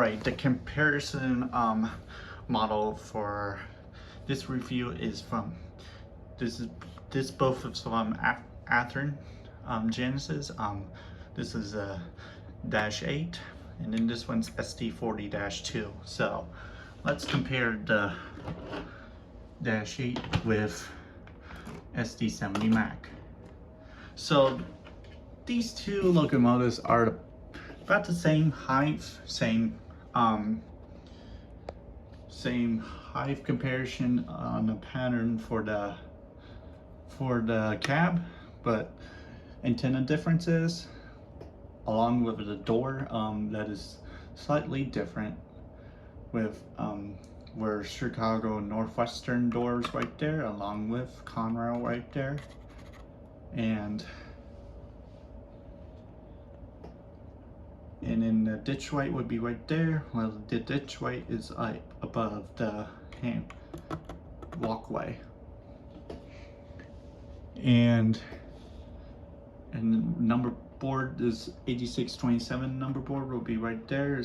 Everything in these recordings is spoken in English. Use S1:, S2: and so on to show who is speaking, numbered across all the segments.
S1: Alright, the comparison model for this review is from this both is from Atherns Genesis. This is a -8, and then this one's SD40-2. So let's compare the -8 with SD70 Mac. So these two locomotives are about the same height, same height comparison on the pattern for the cab, but antenna differences along with the door that is slightly different, with where Chicago Northwestern doors right there along with Conrail right there, and then the ditch light would be right there. Well, the ditch light is above the walkway, and number board is 8627. Number board will be right there,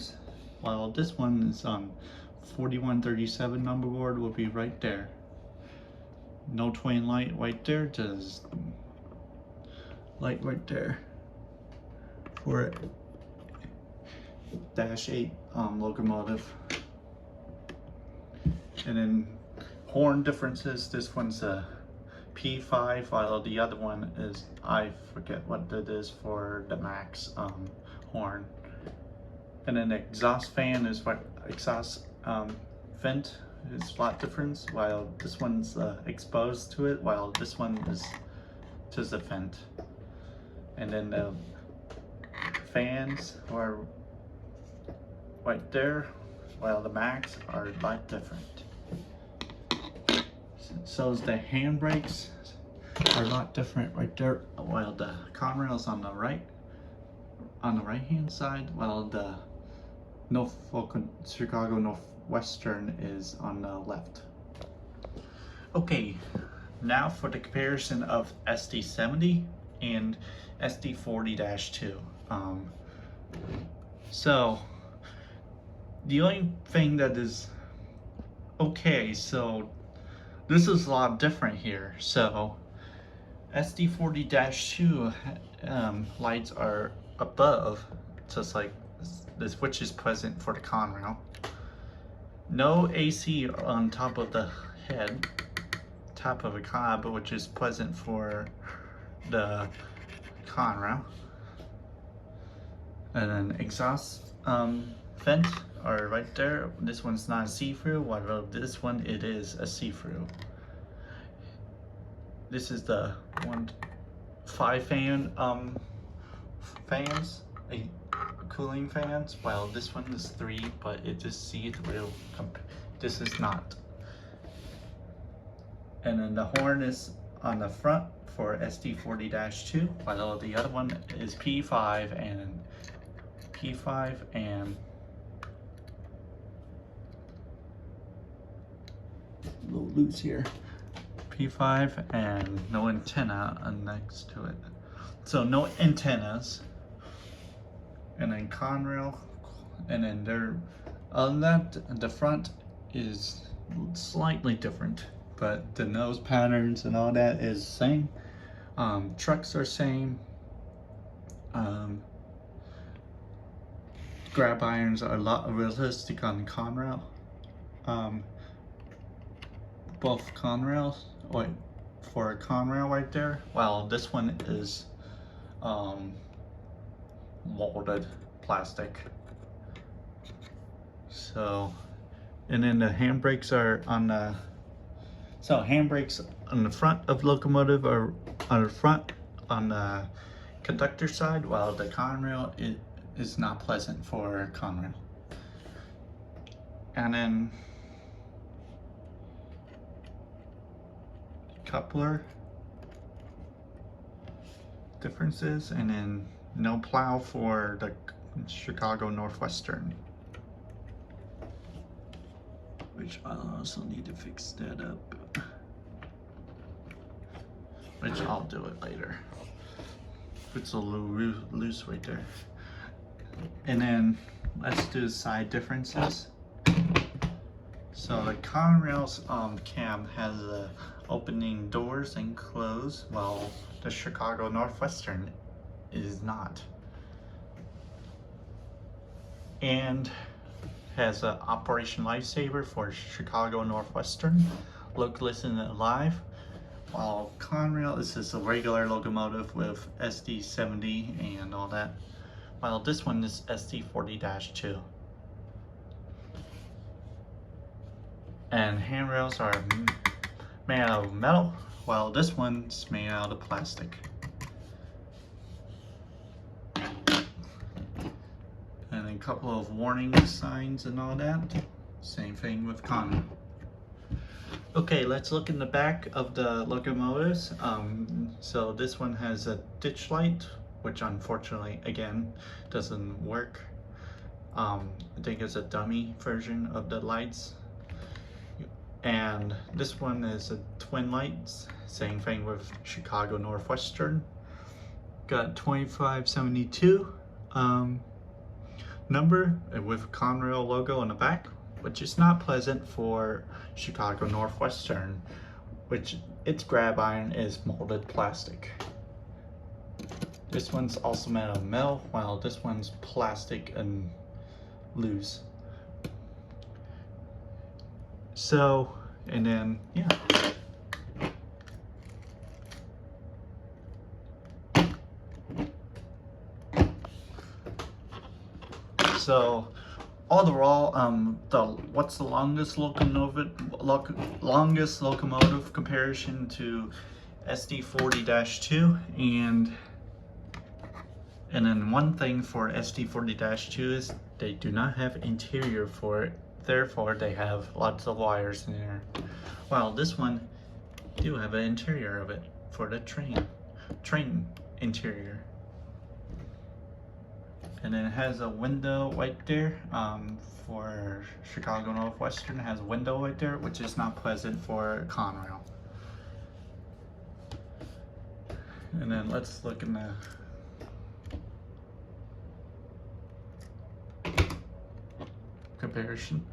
S1: while this one is 4137. Number board will be right there. No twin light right there, just light right there for -8 locomotive. And then horn differences, this one's a P5 while the other one is, I forget what it is for the Max horn. And then the exhaust fan is what exhaust vent is a lot difference, while this one's exposed to it, while this one is just a vent. And then the fans are right there, while the Max are a lot different. So the handbrakes are a lot different right there, while the Conrail's on the right hand side, while the Chicago Northwestern is on the left. Okay, now for the comparison of SD70 and SD40-2. So the only thing that is okay, so this is a lot different here. So SD40-2 lights are above, just like this, which is present for the Conrail. No AC on top of the head, top of a cab, which is present for the Conrail. And then exhaust vent are right there. This one's not see-through, while this one it is a see-through. This is the 5 fan fans, cooling fans, while this one is 3, but it is see-through. This is not. And then the horn is on the front for SD40-2, while the other one is P5 and a little loose here. P5 and no antenna next to it. So no antennas. And then Conrail, and then other than that, the front is slightly different, but the nose patterns and all that is the same. Trucks are same. Grab irons are a lot realistic on Conrail. Both Conrails, for a Conrail right there, while this one is molded plastic. So, and then the handbrakes are on the, handbrakes on the front of locomotive are on the front on the conductor side, while the Conrail is not pleasant for Conrail. And then coupler differences, and then no plow for the Chicago Northwestern, which I also need to fix that up, which I'll do it later. It's a little loose right there. And then let's do side differences. So the Conrail's cab has opening doors and close, while the Chicago Northwestern is not. And has an Operation Lifesaver for Chicago Northwestern, Look, Listen, Alive, while Conrail is just a regular locomotive with SD70 and all that, while this one is SD40-2. And handrails are made out of metal, while this one's made out of plastic. And a couple of warning signs and all that. Same thing with Conrail. Okay, let's look in the back of the locomotives. So this one has a ditch light, which unfortunately, again, doesn't work. I think it's a dummy version of the lights. And this one is a twin lights, same thing with Chicago Northwestern. Got 2572 number with Conrail logo on the back, which is not pleasant for Chicago Northwestern, which its grab iron is molded plastic. This one's also made of metal, while this one's plastic and loose. So, and then, yeah. So, overall, what's the longest locomotive comparison to SD40-2, and then one thing for SD40-2 is they do not have interior for it, therefore they have lots of wires in there. While this one do have an interior of it for the train interior. And then it has a window right there. For Chicago Northwestern, it has a window right there, which is not pleasant for Conrail. And then let's look in the comparison.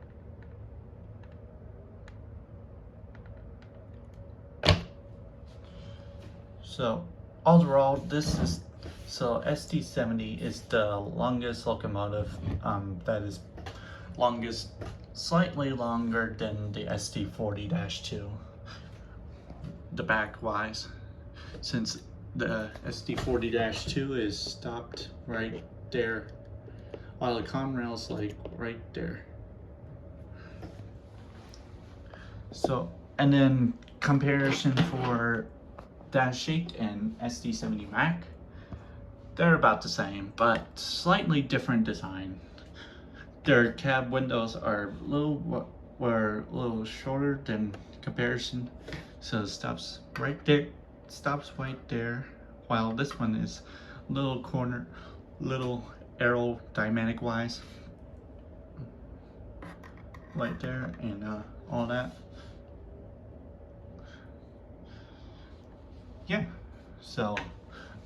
S1: So overall, SD70 is the longest locomotive that is slightly longer than the SD40-2, the back wise, since the SD40-2 is stopped right there, while the Conrail's like right there. So, and then comparison for Dash 8 and SD70 Mac, they're about the same, but slightly different design. Their cab windows are a little shorter than comparison, so it stops right there. While this one is little aerodynamic wise, right there, and all that. Yeah, so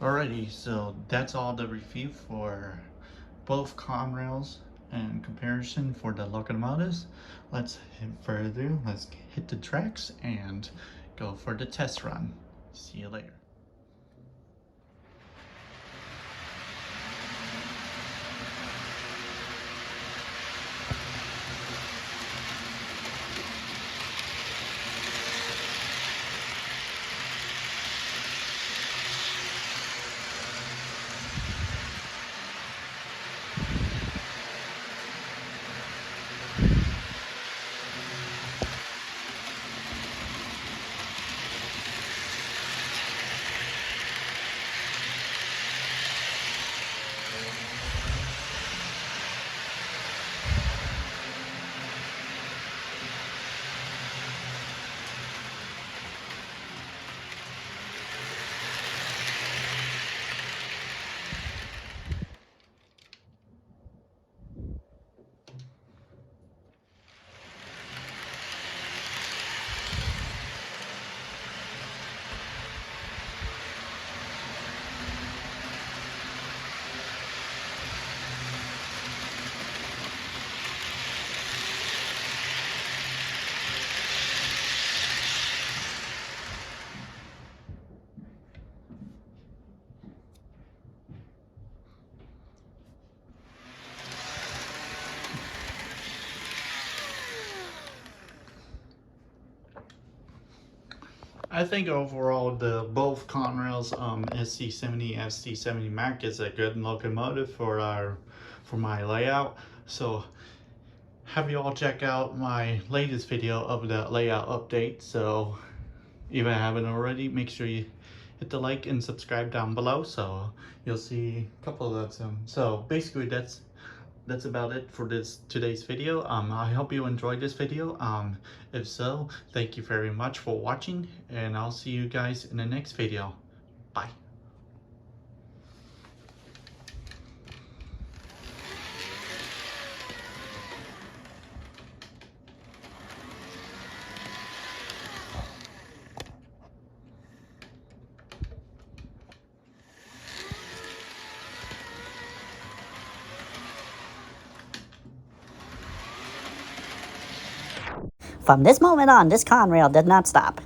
S1: alrighty, so that's all the review for both Conrails and comparison for the locomotives. Let's hit the tracks and go for the test run. See you later. I think overall the both Conrail's SC70 ST70 Mac is a good locomotive for my layout. So have you all check out my latest video of the layout update. So if I haven't already, make sure you hit the like and subscribe down below, so you'll see a couple of them. So basically that's about it for today's video. I hope you enjoyed this video. If so, thank you very much for watching, and I'll see you guys in the next video. Bye.
S2: From this moment on, this Conrail did not stop.